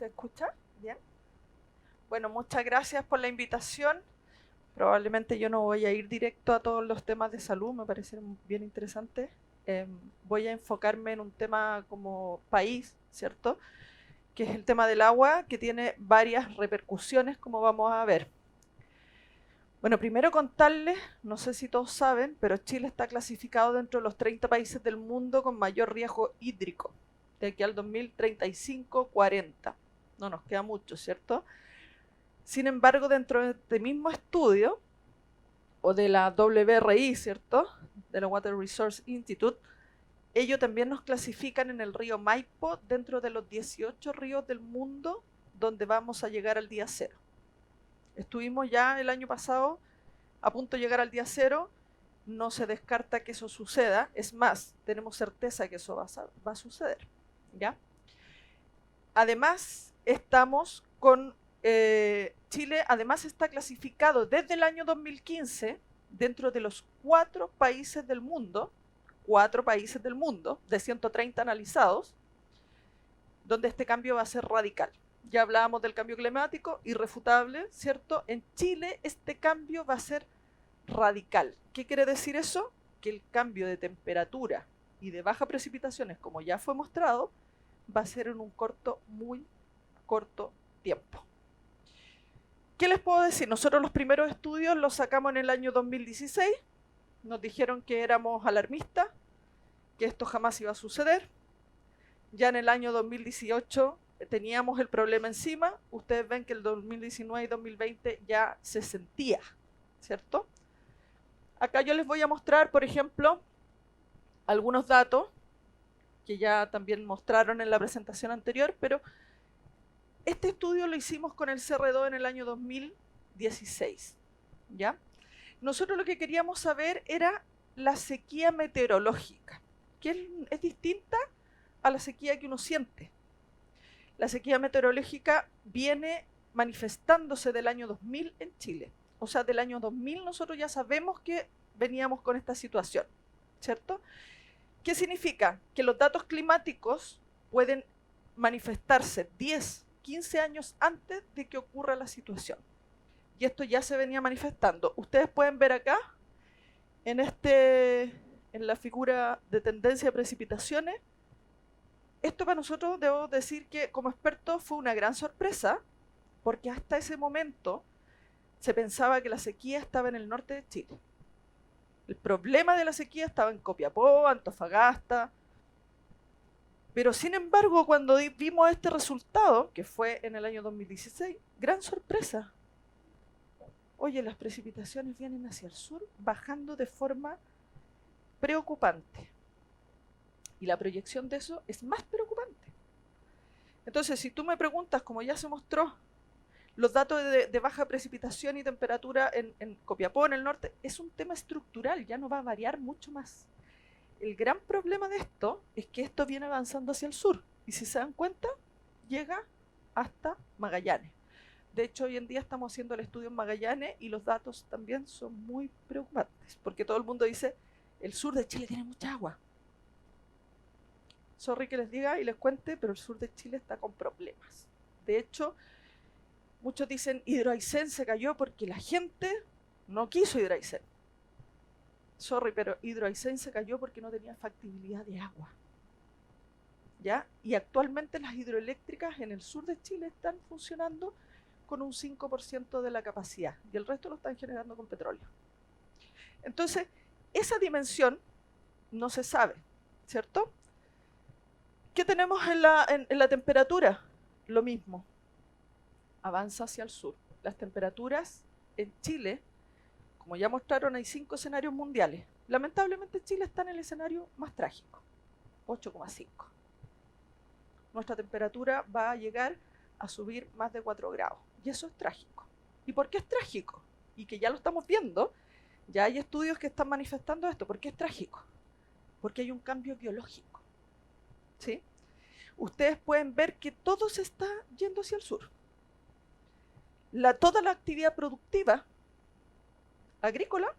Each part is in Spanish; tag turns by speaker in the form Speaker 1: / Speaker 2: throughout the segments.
Speaker 1: ¿Se escucha? ¿Bien? Bueno, muchas gracias por la invitación. Probablemente yo no voy a ir directo a todos los temas de salud, me parecen bien interesantes. Voy a enfocarme en un tema como país, ¿cierto? Que es el tema del agua, que tiene varias repercusiones, como vamos a ver. Bueno, primero contarles, no sé si todos saben, pero Chile está clasificado dentro de los 30 países del mundo con mayor riesgo hídrico, de aquí al 2035-40. No nos queda mucho, ¿cierto? Sin embargo, dentro de este mismo estudio, o de la WRI, ¿cierto? De la Water Resource Institute, ellos también nos clasifican en el río Maipo dentro de los 18 ríos del mundo donde vamos a llegar al día cero. Estuvimos ya el año pasado a punto de llegar al día cero, no se descarta que eso suceda, es más, tenemos certeza que eso va a suceder, ¿ya? Además, estamos con Chile, además está clasificado desde el año 2015 dentro de los 4 países del mundo de 130 analizados, donde este cambio va a ser radical. Ya hablábamos del cambio climático, irrefutable, ¿cierto? En Chile este cambio va a ser radical. ¿Qué quiere decir eso? Que el cambio de temperatura y de baja precipitaciones, como ya fue mostrado, va a ser en un muy corto tiempo. ¿Qué les puedo decir? Nosotros los primeros estudios los sacamos en el año 2016, nos dijeron que éramos alarmistas, que esto jamás iba a suceder. Ya en el año 2018 teníamos el problema encima, ustedes ven que el 2019 y 2020 ya se sentía, ¿cierto? Acá yo les voy a mostrar, por ejemplo, algunos datos que ya también mostraron en la presentación anterior, pero este estudio lo hicimos con el CR2 en el año 2016, ¿ya? Nosotros lo que queríamos saber era la sequía meteorológica, que es distinta a la sequía que uno siente. La sequía meteorológica viene manifestándose del año 2000 en Chile. O sea, del año 2000 nosotros ya sabemos que veníamos con esta situación, ¿cierto? ¿Qué significa? Que los datos climáticos pueden manifestarse 10, 15 años antes de que ocurra la situación. Y esto ya se venía manifestando. Ustedes pueden ver acá, en la figura de tendencia de precipitaciones, esto para nosotros, debo decir que como expertos fue una gran sorpresa, porque hasta ese momento se pensaba que la sequía estaba en el norte de Chile. El problema de la sequía estaba en Copiapó, Antofagasta. Pero sin embargo, cuando vimos este resultado, que fue en el año 2016, gran sorpresa. Oye, las precipitaciones vienen hacia el sur, bajando de forma preocupante. Y la proyección de eso es más preocupante. Entonces, si tú me preguntas, como ya se mostró, los datos de baja precipitación y temperatura en Copiapó, en el norte, es un tema estructural, ya no va a variar mucho más. El gran problema de esto es que esto viene avanzando hacia el sur, y si se dan cuenta, llega hasta Magallanes. De hecho, hoy en día estamos haciendo el estudio en Magallanes y los datos también son muy preocupantes, porque todo el mundo dice, el sur de Chile tiene mucha agua. Sorry que les diga y les cuente, pero el sur de Chile está con problemas. De hecho, muchos dicen Hidroaicén se cayó porque la gente no quiso Hidroaicén. Sorry, pero Hidroaicén se cayó porque no tenía factibilidad de agua. ¿Ya? Y actualmente las hidroeléctricas en el sur de Chile están funcionando con un 5% de la capacidad y el resto lo están generando con petróleo. Entonces, esa dimensión no se sabe, ¿cierto? ¿Qué tenemos en la temperatura? Lo mismo, avanza hacia el sur. Las temperaturas en Chile, como ya mostraron, hay 5 escenarios mundiales. Lamentablemente Chile está en el escenario más trágico, 8,5. Nuestra temperatura va a llegar a subir más de 4 grados. Y eso es trágico. ¿Y por qué es trágico? Y que ya lo estamos viendo, ya hay estudios que están manifestando esto. ¿Por qué es trágico? Porque hay un cambio biológico, ¿sí? Ustedes pueden ver que todo se está yendo hacia el sur. Toda la actividad productiva agrícola,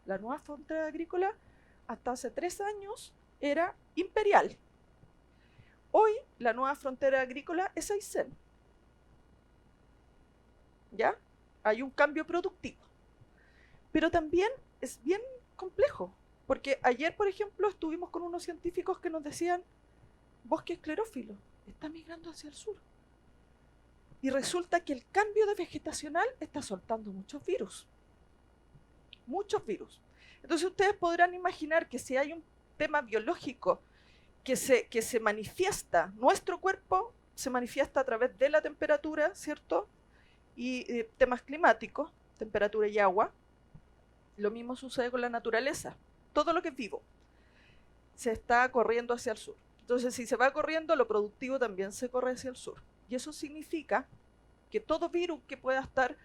Speaker 1: la nueva frontera agrícola, hasta hace 3 años era imperial. Hoy la nueva frontera agrícola es Aysén. ¿ya? Hay un cambio productivo. Pero también es bien complejo, porque ayer, por ejemplo, estuvimos con unos científicos que nos decían, bosque esclerófilo está migrando hacia el sur. Y resulta que el cambio de vegetacional está soltando muchos virus. Muchos virus. Entonces ustedes podrán imaginar que si hay un tema biológico que se manifiesta, nuestro cuerpo se manifiesta a través de la temperatura, ¿cierto? Y temas climáticos, temperatura y agua. Lo mismo sucede con la naturaleza. Todo lo que es vivo se está corriendo hacia el sur. Entonces, si se va corriendo, lo productivo también se corre hacia el sur. Y eso significa que todo virus que pueda estar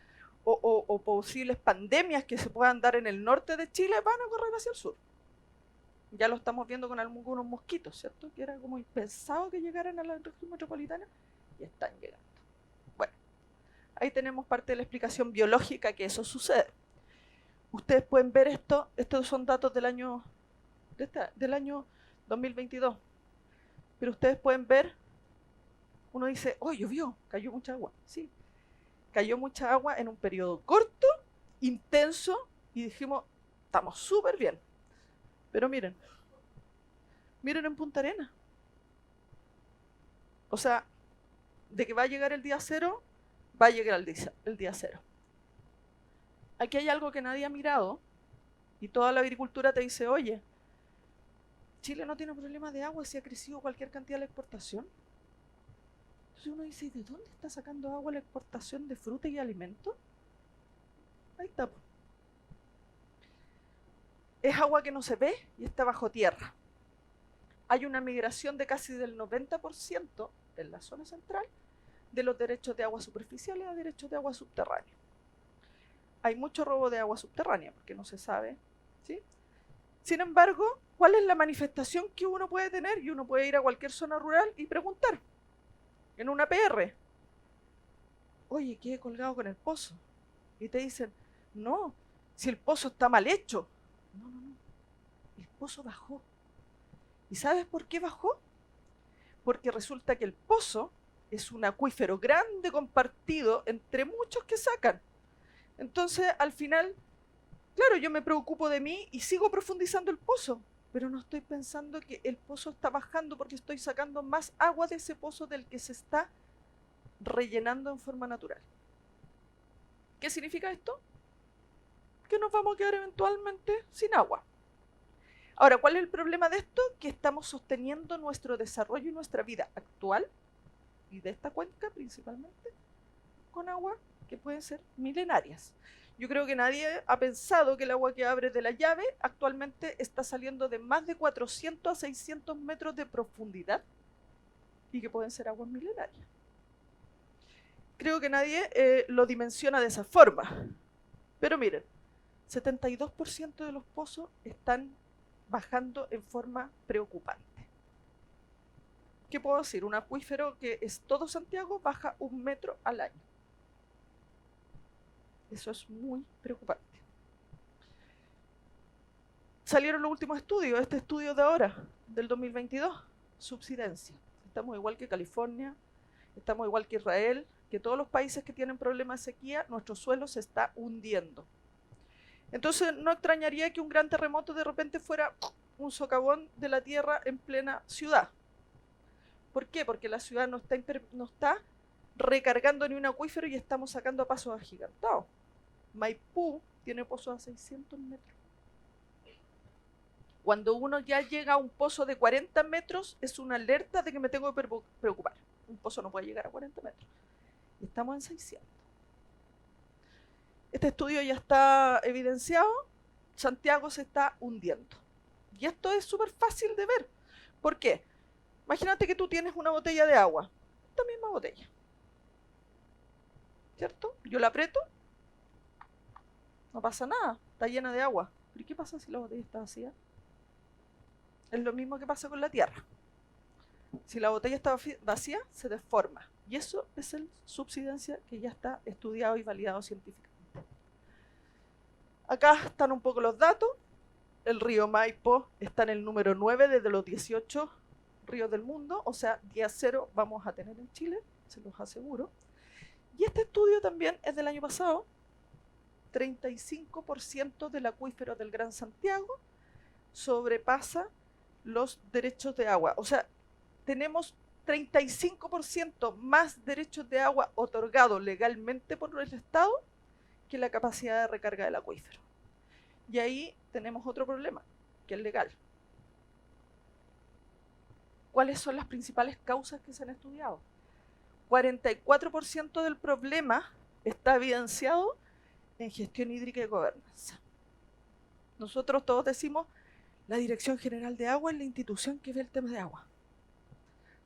Speaker 1: o posibles pandemias que se puedan dar en el norte de Chile van a correr hacia el sur. Ya lo estamos viendo con algunos mosquitos, ¿cierto? Que era como impensado que llegaran a la región metropolitana y están llegando. Bueno, ahí tenemos parte de la explicación biológica que eso sucede. Ustedes pueden ver esto, estos son datos del año 2022. Pero ustedes pueden ver, uno dice, oh, llovió, cayó mucha agua. Sí, cayó mucha agua en un periodo corto, intenso, y dijimos, estamos súper bien. Pero miren en Punta Arenas. O sea, de que va a llegar el día cero, va a llegar el día cero. Aquí hay algo que nadie ha mirado, y toda la agricultura te dice, oye, Chile no tiene problemas de agua si ha crecido cualquier cantidad de la exportación. Entonces uno dice, ¿de dónde está sacando agua la exportación de fruta y alimentos? Ahí está. Es agua que no se ve y está bajo tierra. Hay una migración de casi del 90% en la zona central de los derechos de agua superficiales a derechos de agua subterránea. Hay mucho robo de agua subterránea porque no se sabe, ¿sí? Sin embargo, ¿cuál es la manifestación que uno puede tener? Y uno puede ir a cualquier zona rural y preguntar, en una PR, oye, quedé colgado con el pozo. Y te dicen, no, si el pozo está mal hecho. No, el pozo bajó. ¿Y sabes por qué bajó? Porque resulta que el pozo es un acuífero grande compartido entre muchos que sacan. Entonces, al final, claro, yo me preocupo de mí y sigo profundizando el pozo, pero no estoy pensando que el pozo está bajando porque estoy sacando más agua de ese pozo del que se está rellenando en forma natural. ¿Qué significa esto? Que nos vamos a quedar eventualmente sin agua. Ahora, ¿cuál es el problema de esto? Que estamos sosteniendo nuestro desarrollo y nuestra vida actual, y de esta cuenca principalmente, con agua que pueden ser milenarias. Yo creo que nadie ha pensado que el agua que abre de la llave actualmente está saliendo de más de 400 a 600 metros de profundidad y que pueden ser aguas milenarias. Creo que nadie lo dimensiona de esa forma. Pero miren, 72% de los pozos están bajando en forma preocupante. ¿Qué puedo decir? Un acuífero que es todo Santiago baja 1 metro al año. Eso es muy preocupante. Salieron los últimos estudios, este estudio de ahora, del 2022, subsidencia. Estamos igual que California, estamos igual que Israel, que todos los países que tienen problemas de sequía, nuestro suelo se está hundiendo. Entonces no extrañaría que un gran terremoto de repente fuera un socavón de la tierra en plena ciudad. ¿Por qué? Porque la ciudad no está recargando ni un acuífero y estamos sacando a pasos agigantados. Maipú tiene pozos a 600 metros. Cuando uno ya llega a un pozo de 40 metros, es una alerta de que me tengo que preocupar. Un pozo no puede llegar a 40 metros. Y estamos en 600. Este estudio ya está evidenciado. Santiago se está hundiendo. Y esto es súper fácil de ver. ¿Por qué? Imagínate que tú tienes una botella de agua. Esta misma botella. ¿Cierto? Yo la aprieto. No pasa nada. Está llena de agua. ¿Pero qué pasa si la botella está vacía? Es lo mismo que pasa con la tierra. Si la botella está vacía, se deforma. Y eso es el subsidencia que ya está estudiado y validado científicamente. Acá están un poco los datos. El río Maipo está en el número 9 desde los 18 ríos del mundo. O sea, día cero vamos a tener en Chile, se los aseguro. Y este estudio también es del año pasado. 35% del acuífero del Gran Santiago sobrepasa los derechos de agua. O sea, tenemos 35% más derechos de agua otorgados legalmente por el Estado que la capacidad de recarga del acuífero. Y ahí tenemos otro problema, que es legal. ¿Cuáles son las principales causas que se han estudiado? 44% del problema está evidenciado en gestión hídrica y gobernanza. Nosotros todos decimos, la Dirección General de Agua es la institución que ve el tema de agua.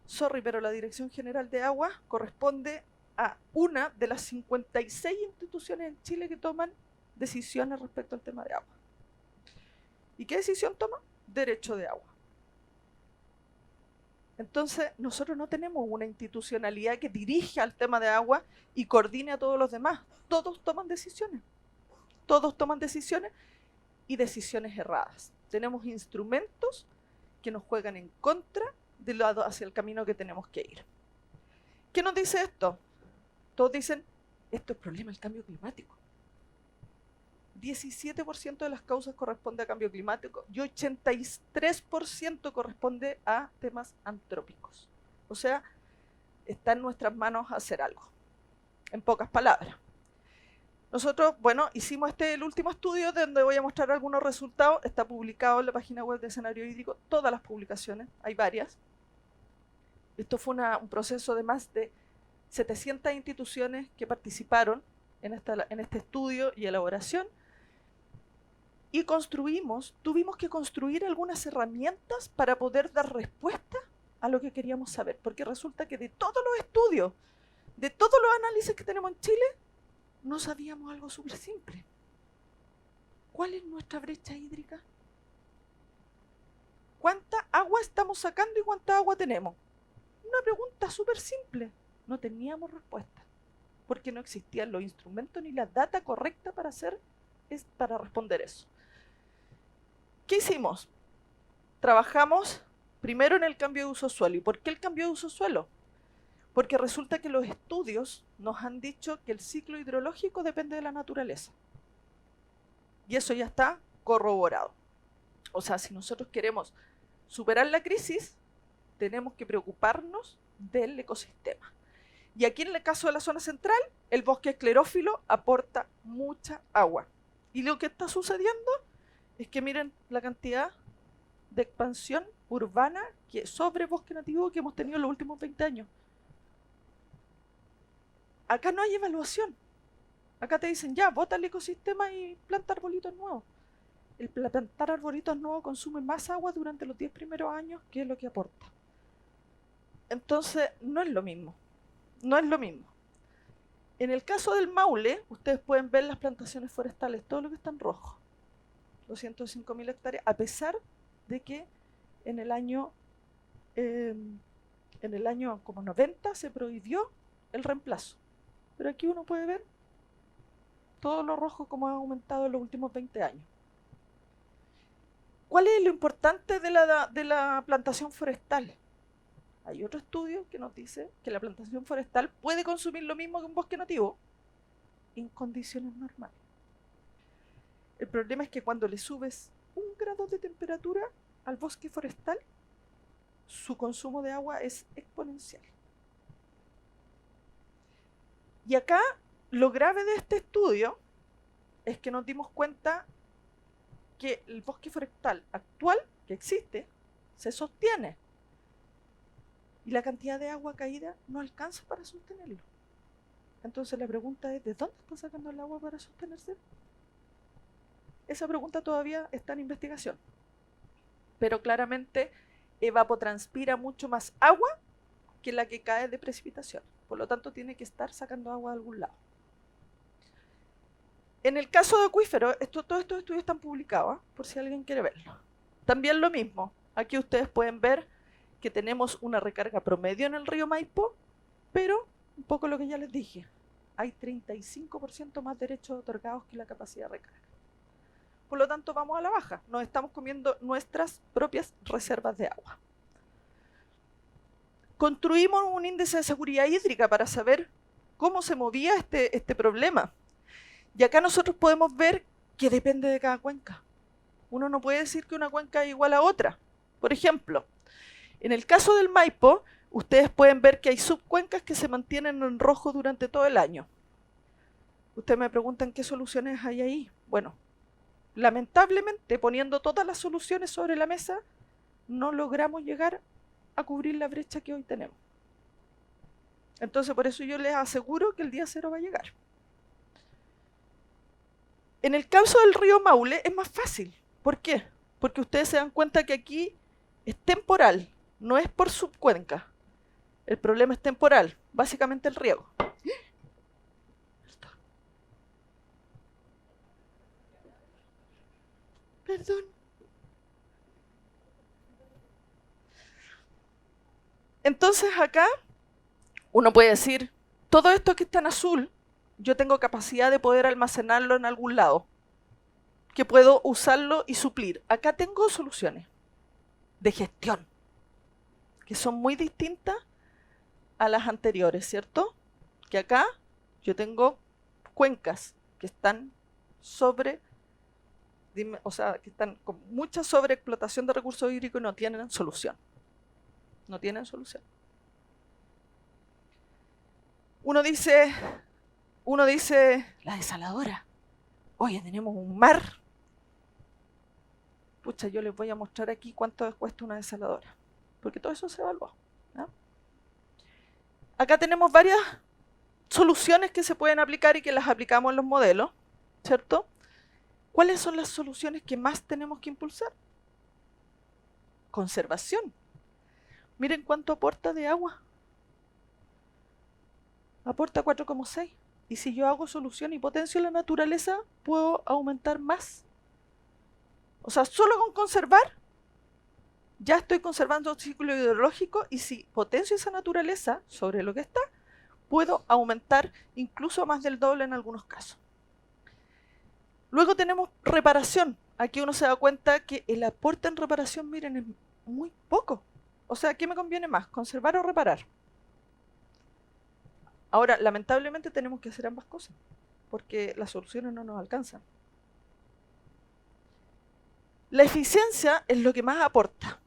Speaker 1: Sorry, pero la Dirección General de Agua corresponde a una de las 56 instituciones en Chile que toman decisiones respecto al tema de agua. ¿Y qué decisión toma? Derecho de agua. Entonces, nosotros no tenemos una institucionalidad que dirija el tema de agua y coordine a todos los demás. Todos toman decisiones. Todos toman decisiones y decisiones erradas. Tenemos instrumentos que nos juegan en contra del lado hacia el camino que tenemos que ir. ¿Qué nos dice esto? Todos dicen, esto es problema del cambio climático. 17% de las causas corresponde a cambio climático y 83% corresponde a temas antrópicos. O sea, está en nuestras manos hacer algo. En pocas palabras. Nosotros, bueno, hicimos el último estudio donde voy a mostrar algunos resultados. Está publicado en la página web de Escenario Hídrico, todas las publicaciones, hay varias. Esto fue un proceso de más de 700 instituciones que participaron en este estudio y elaboración. Y tuvimos que construir algunas herramientas para poder dar respuesta a lo que queríamos saber. Porque resulta que de todos los estudios, de todos los análisis que tenemos en Chile, no sabíamos algo súper simple. ¿Cuál es nuestra brecha hídrica? ¿Cuánta agua estamos sacando y cuánta agua tenemos? Una pregunta súper simple. No teníamos respuesta, porque no existían los instrumentos ni la data correcta para responder eso. ¿Qué hicimos? Trabajamos primero en el cambio de uso suelo. ¿Y por qué el cambio de uso suelo? Porque resulta que los estudios nos han dicho que el ciclo hidrológico depende de la naturaleza. Y eso ya está corroborado. O sea, si nosotros queremos superar la crisis, tenemos que preocuparnos del ecosistema. Y aquí en el caso de la zona central, el bosque esclerófilo aporta mucha agua. Y lo que está sucediendo es que miren la cantidad de expansión urbana sobre bosque nativo que hemos tenido en los últimos 20 años. Acá no hay evaluación. Acá te dicen, ya, bota el ecosistema y planta arbolitos nuevos. El plantar arbolitos nuevos consume más agua durante los 10 primeros años que es lo que aporta. Entonces, no es lo mismo. No es lo mismo. En el caso del Maule, ustedes pueden ver las plantaciones forestales, todo lo que está en rojo. 205.000 hectáreas, a pesar de que en el año como 90 se prohibió el reemplazo. Pero aquí uno puede ver todo lo rojo como ha aumentado en los últimos 20 años. ¿Cuál es lo importante de la plantación forestal? Hay otro estudio que nos dice que la plantación forestal puede consumir lo mismo que un bosque nativo en condiciones normales. El problema es que cuando le subes 1 grado de temperatura al bosque forestal, su consumo de agua es exponencial. Y acá lo grave de este estudio es que nos dimos cuenta que el bosque forestal actual que existe se sostiene y la cantidad de agua caída no alcanza para sostenerlo. Entonces la pregunta es, ¿de dónde está sacando el agua para sostenerse? Esa pregunta todavía está en investigación, pero claramente evapotranspira mucho más agua que la que cae de precipitación, por lo tanto tiene que estar sacando agua de algún lado. En el caso de acuífero, todos estos estudios están publicados, por si alguien quiere verlo. También lo mismo, aquí ustedes pueden ver que tenemos una recarga promedio en el río Maipo, pero un poco lo que ya les dije, hay 35% más derechos otorgados que la capacidad de recarga. Por lo tanto, vamos a la baja, nos estamos comiendo nuestras propias reservas de agua. Construimos un índice de seguridad hídrica para saber cómo se movía este problema. Y acá nosotros podemos ver que depende de cada cuenca. Uno no puede decir que una cuenca es igual a otra. Por ejemplo, en el caso del Maipo, ustedes pueden ver que hay subcuencas que se mantienen en rojo durante todo el año. Ustedes me preguntan qué soluciones hay ahí. Bueno, lamentablemente, poniendo todas las soluciones sobre la mesa, no logramos llegar a cubrir la brecha que hoy tenemos. Entonces, por eso yo les aseguro que el día cero va a llegar. En el caso del río Maule es más fácil. ¿Por qué? Porque ustedes se dan cuenta que aquí es temporal, no es por subcuenca. El problema es temporal, básicamente el riego. Perdón. Entonces acá uno puede decir, todo esto que está en azul, yo tengo capacidad de poder almacenarlo en algún lado, que puedo usarlo y suplir. Acá tengo soluciones de gestión, que son muy distintas a las anteriores, ¿cierto? Que acá yo tengo cuencas que están que están con mucha sobreexplotación de recursos hídricos y no tienen solución. No tienen solución. Uno dice, la desaladora. Oye, tenemos un mar. Pucha, yo les voy a mostrar aquí cuánto cuesta una desaladora, porque todo eso se evalúa, ¿no? Acá tenemos varias soluciones que se pueden aplicar y que las aplicamos en los modelos, ¿cierto? ¿Cuáles son las soluciones que más tenemos que impulsar? Conservación. Miren cuánto aporta de agua. Aporta 4,6. Y si yo hago solución y potencio la naturaleza, puedo aumentar más. O sea, solo con conservar, ya estoy conservando el ciclo hidrológico, y si potencio esa naturaleza sobre lo que está, puedo aumentar incluso más del doble en algunos casos. Luego tenemos reparación. Aquí uno se da cuenta que el aporte en reparación, miren, es muy poco. O sea, ¿qué me conviene más? ¿Conservar o reparar? Ahora, lamentablemente tenemos que hacer ambas cosas, porque las soluciones no nos alcanzan. La eficiencia es lo que más aporta.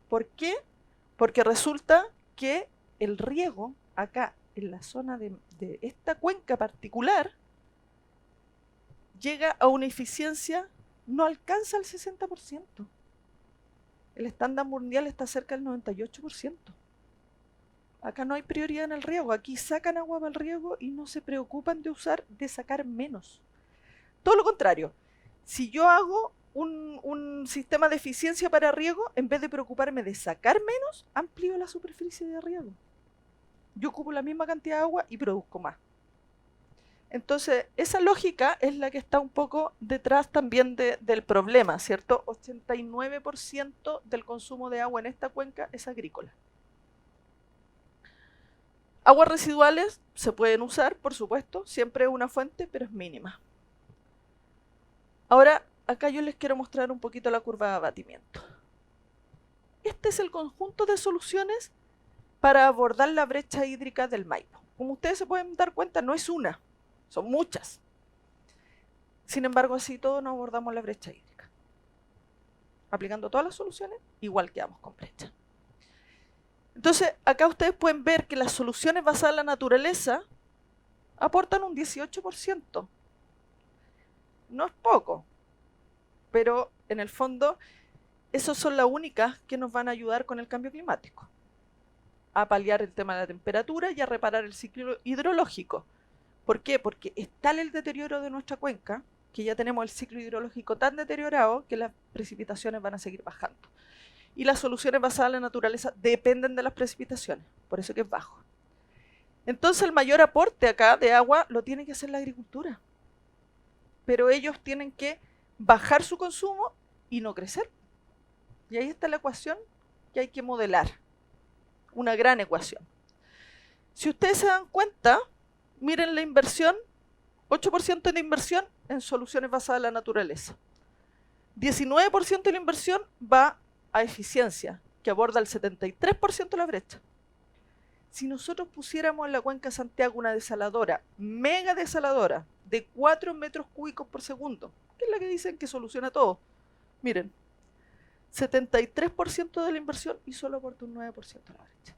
Speaker 1: ¿Por qué? Porque resulta que el riego acá, en la zona de esta cuenca particular, llega a una eficiencia, no alcanza el 60%. El estándar mundial está cerca del 98%. Acá no hay prioridad en el riego, aquí sacan agua para el riego y no se preocupan de sacar menos. Todo lo contrario, si yo hago un sistema de eficiencia para riego, en vez de preocuparme de sacar menos, amplío la superficie de riego. Yo ocupo la misma cantidad de agua y produzco más. Entonces, esa lógica es la que está un poco detrás también del problema, ¿cierto? 89% del consumo de agua en esta cuenca es agrícola. Aguas residuales se pueden usar, por supuesto, siempre es una fuente, pero es mínima. Ahora, acá yo les quiero mostrar un poquito la curva de abatimiento. Este es el conjunto de soluciones para abordar la brecha hídrica del Maipo. Como ustedes se pueden dar cuenta, no es una, son muchas. Sin embargo, así todo no abordamos la brecha hídrica. Aplicando todas las soluciones, igual quedamos con brecha. Entonces, acá ustedes pueden ver que las soluciones basadas en la naturaleza aportan un 18%. No es poco, pero en el fondo, esas son las únicas que nos van a ayudar con el cambio climático. A paliar el tema de la temperatura y a reparar el ciclo hidrológico. ¿Por qué? Porque es tal el deterioro de nuestra cuenca que ya tenemos el ciclo hidrológico tan deteriorado que las precipitaciones van a seguir bajando. Y las soluciones basadas en la naturaleza dependen de las precipitaciones, por eso que es bajo. Entonces el mayor aporte acá de agua lo tiene que hacer la agricultura. Pero ellos tienen que bajar su consumo y no crecer. Y ahí está la ecuación que hay que modelar. Una gran ecuación. Si ustedes se dan cuenta, miren la inversión, 8% de inversión en soluciones basadas en la naturaleza. 19% de la inversión va a eficiencia, que aborda el 73% de la brecha. Si nosotros pusiéramos en la cuenca Santiago una desaladora, mega desaladora, de 4 metros cúbicos por segundo, que es la que dicen que soluciona todo, miren, 73% de la inversión y solo aporta un 9% a la brecha.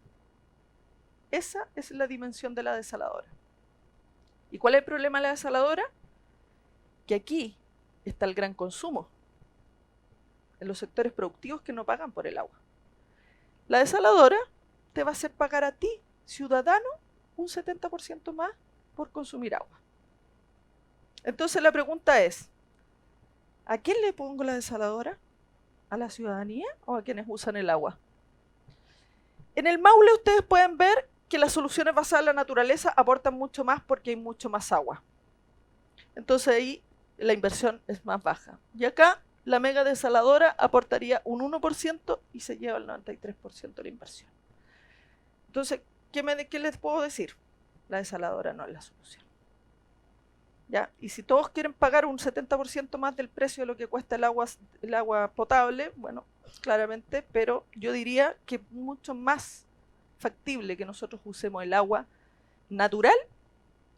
Speaker 1: Esa es la dimensión de la desaladora. ¿Y cuál es el problema de la desaladora? Que aquí está el gran consumo, en los sectores productivos que no pagan por el agua. La desaladora te va a hacer pagar a ti, ciudadano, un 70% más por consumir agua. Entonces la pregunta es, ¿a quién le pongo la desaladora? ¿A la ciudadanía o a quienes usan el agua? En el Maule ustedes pueden ver que las soluciones basadas en la naturaleza aportan mucho más porque hay mucho más agua. Entonces ahí la inversión es más baja. Y acá la mega desaladora aportaría un 1% y se lleva el 93% de la inversión. Entonces, ¿qué les puedo decir? La desaladora no es la solución. ¿Ya? Y si todos quieren pagar un 70% más del precio de lo que cuesta el agua potable, bueno, claramente, pero yo diría que es mucho más factible que nosotros usemos el agua natural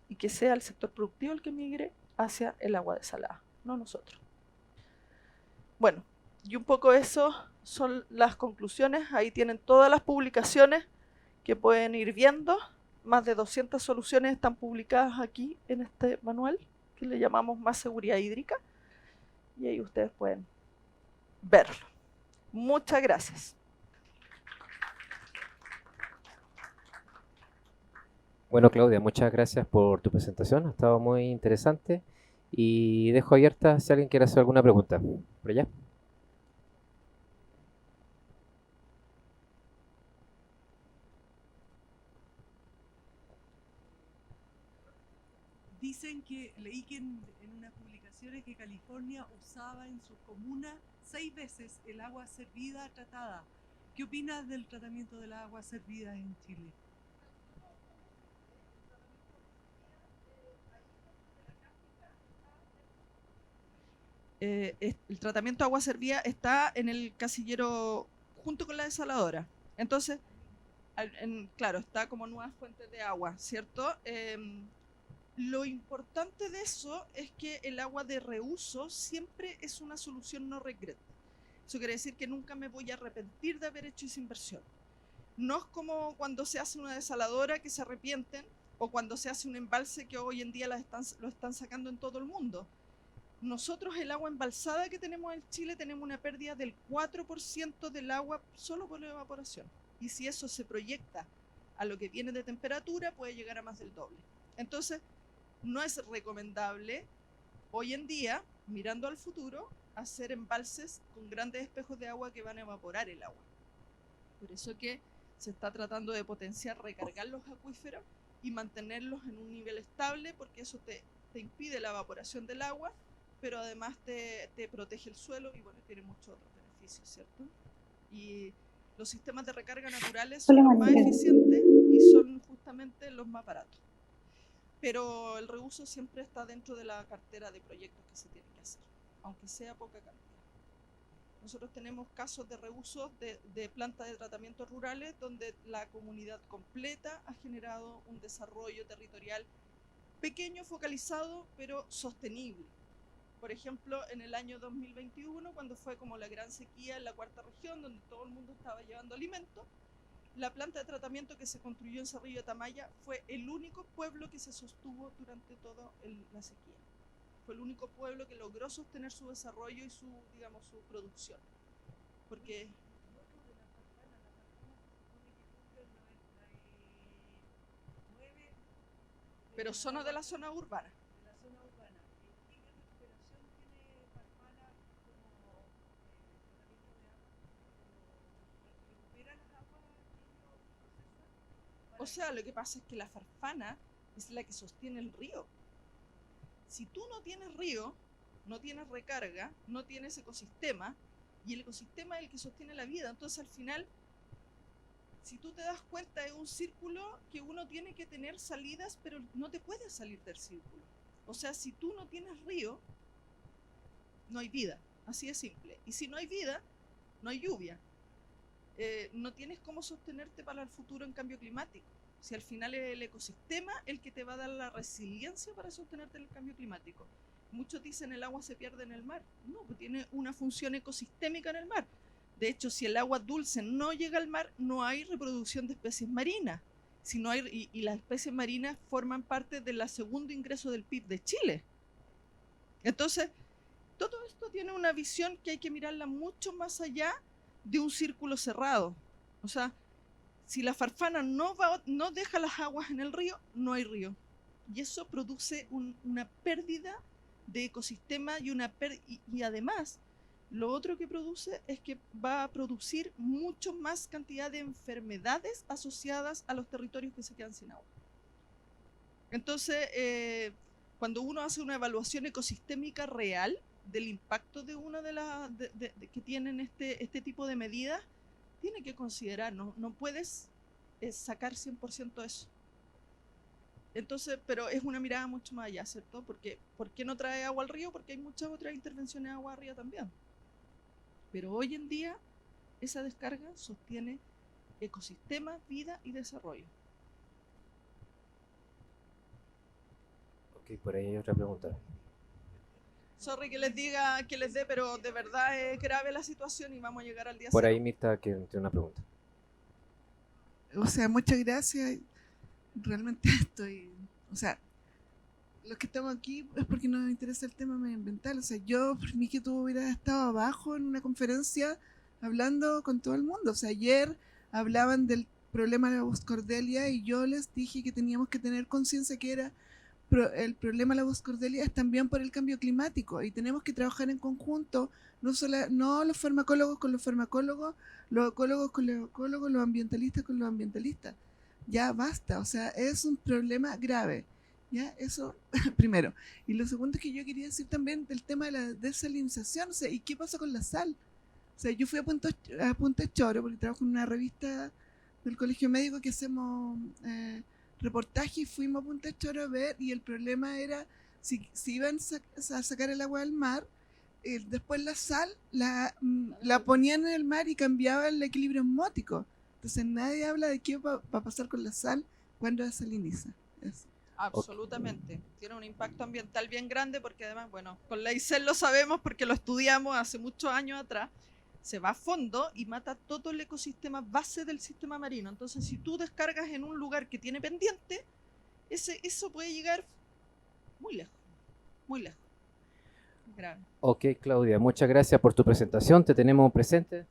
Speaker 1: y que sea el sector productivo el que migre hacia el agua desalada, no nosotros. Bueno, y un poco eso son las conclusiones. Ahí tienen todas las publicaciones que pueden ir viendo. Más de 200 soluciones están publicadas aquí en este manual, que le llamamos Más Seguridad Hídrica. Y ahí ustedes pueden verlo. Muchas gracias.
Speaker 2: Bueno, Claudia, muchas gracias por tu presentación, ha estado muy interesante y dejo abierta si alguien quiere hacer alguna pregunta. Por allá.
Speaker 3: Dicen que leí que en unas publicaciones que California usaba en su comuna 6 veces el agua servida tratada. ¿Qué opinas del tratamiento del agua servida en Chile?
Speaker 1: El tratamiento de agua servida está en el casillero junto con la desaladora. Entonces, claro, está como nuevas fuentes de agua, ¿cierto? Lo importante de eso es que el agua de reuso siempre es una solución no regret. Eso quiere decir que nunca me voy a arrepentir de haber hecho esa inversión. No es como cuando se hace una desaladora que se arrepienten o cuando se hace un embalse que hoy en día lo están sacando en todo el mundo. Nosotros el agua embalsada que tenemos en Chile tenemos una pérdida del 4% del agua solo por la evaporación. Y si eso se proyecta a lo que viene de temperatura, puede llegar a más del doble. Entonces, no es recomendable hoy en día, mirando al futuro, hacer embalses con grandes espejos de agua que van a evaporar el agua. Por eso que se está tratando de potenciar, recargar los acuíferos y mantenerlos en un nivel estable, porque eso te impide la evaporación del agua, pero además te protege el suelo y bueno, tiene muchos otros beneficios, ¿cierto? Y los sistemas de recarga naturales son los más eficientes y son justamente los más baratos. Pero el reuso siempre está dentro de la cartera de proyectos que se tienen que hacer, aunque sea poca cantidad. Nosotros tenemos casos de reuso de plantas de tratamiento rurales donde la comunidad completa ha generado un desarrollo territorial pequeño, focalizado, pero sostenible. Por ejemplo, en el año 2021, cuando fue como la gran sequía en la cuarta región, donde todo el mundo estaba llevando alimentos, la planta de tratamiento que se construyó en Cerrillo de Tamaya fue el único pueblo que se sostuvo durante toda la sequía. Fue el único pueblo que logró sostener su desarrollo y su producción. Porque pero son de la zona urbana. O sea, lo que pasa es que la Farfana es la que sostiene el río. Si tú no tienes río, no tienes recarga, no tienes ecosistema, y el ecosistema es el que sostiene la vida. Entonces, al final, si tú te das cuenta, es un círculo que uno tiene que tener salidas, pero no te puedes salir del círculo. O sea, si tú no tienes río, no hay vida. Así de simple. Y si no hay vida, no hay lluvia. No tienes cómo sostenerte para el futuro en cambio climático. Si al final es el ecosistema el que te va a dar la resiliencia para sostenerte en el cambio climático. Muchos dicen el agua se pierde en el mar. No, pues tiene una función ecosistémica en el mar. De hecho, si el agua dulce no llega al mar, no hay reproducción de especies marinas. Si no hay, y las especies marinas forman parte del segundo ingreso del PIB de Chile. Entonces, todo esto tiene una visión que hay que mirarla mucho más allá de un círculo cerrado. O sea, si la farfana no deja las aguas en el río, no hay río. Y eso produce una pérdida de ecosistema y además, lo otro que produce es que va a producir mucho más cantidad de enfermedades asociadas a los territorios que se quedan sin agua. Entonces, cuando uno hace una evaluación ecosistémica real del impacto de una de las que tienen este tipo de medidas, tiene que considerar, no puedes sacar 100% eso. Entonces, pero es una mirada mucho más allá, ¿cierto? Porque ¿por qué no trae agua al río? Porque hay muchas otras intervenciones de agua arriba también. Pero hoy en día esa descarga sostiene ecosistemas, vida y desarrollo.
Speaker 2: Ok, por ahí hay otra pregunta.
Speaker 1: Sorry que les diga, que les dé, pero de verdad es grave la situación y vamos a llegar al día
Speaker 2: Por
Speaker 1: cero.
Speaker 2: ahí Mirta que tiene una pregunta.
Speaker 4: O sea, muchas gracias. Realmente o sea, los que estamos aquí es porque nos interesa el tema medioambiental. O sea, yo, por mí que tú hubieras estado abajo en una conferencia hablando con todo el mundo. O sea, ayer hablaban del problema de la Boscordelia y yo les dije que teníamos que tener conciencia que el problema de la Boscordelia es también por el cambio climático y tenemos que trabajar en conjunto, no los farmacólogos con los farmacólogos, los ecólogos con los ecólogos, los ambientalistas con los ambientalistas. Ya basta, o sea, es un problema grave. ¿Ya? Eso primero. Y lo segundo es que yo quería decir también del tema de la desalinización, o sea, ¿y qué pasa con la sal? O sea, yo fui a Punta Choro porque trabajo en una revista del Colegio Médico que hacemos reportaje y fuimos a Punta Choro a ver y el problema era si iban a sacar el agua del mar, después la sal la ponían en el mar y cambiaba el equilibrio osmótico. Entonces nadie habla de qué va a pasar con la sal cuando desaliniza. Eso.
Speaker 1: Absolutamente. Tiene un impacto ambiental bien grande porque además, bueno, con la ICEL lo sabemos porque lo estudiamos hace muchos años atrás. Se va a fondo y mata todo el ecosistema base del sistema marino. Entonces, si tú descargas en un lugar que tiene pendiente, eso puede llegar muy lejos, muy lejos. Grave.
Speaker 2: Ok, Claudia, muchas gracias por tu presentación. Te tenemos presente.